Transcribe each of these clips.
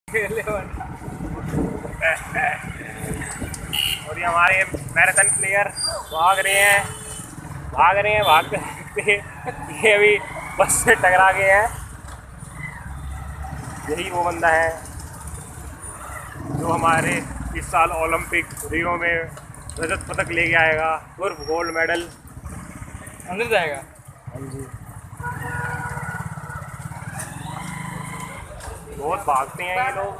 और ये हमारे मैराथन प्लेयर भाग रहे हैं भागते ये अभी बस से टकरा गए हैं। यही वो बंदा है जो हमारे इस साल ओलंपिक रियो में रजत पदक लेके आएगा, उर्फ गोल्ड मेडल। अंदर जाएगा। हाँ जी, बहुत भागते हैं ये लोग,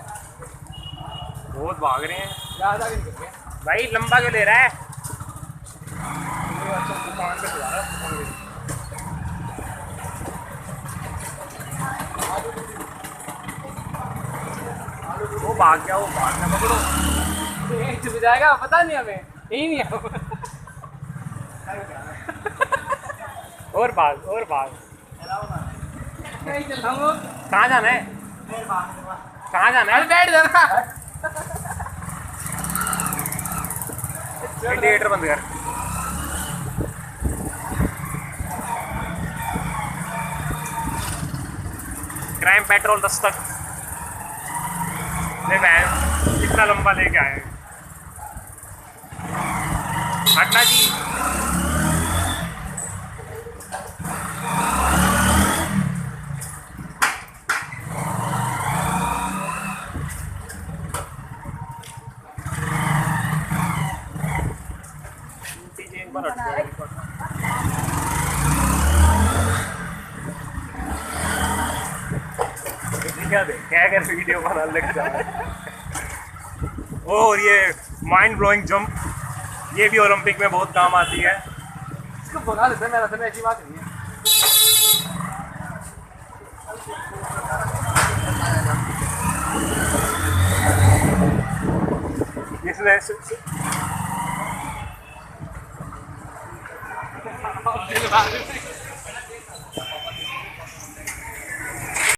बहुत भाग रहे हैं। ज़्यादा भी नहीं कर गया भाई लंबा क्यों ले रहा है? दुकान पे चला रहा है। वो भाग गया, वो भागना पकड़ो। छुप जाएगा, पता नहीं हमें, यही नहीं है। और भाग और भाग। नहीं चलाऊंगा। कहाँ जाना है? कहाँ जाना है? बैठ जाना। इंडिकेटर बंद कर। क्राइम पेट्रोल 10 तक। इतना लंबा लेके आए। हटना जी। क्या कर वीडियो बना लग जा रहा है। और ये माइंड ब्लोइंग जंप, ये भी ओलंपिक में बहुत काम आती है। इसको भगा देते हैं, मैराथन में ऐसी बात नहीं है। इसमें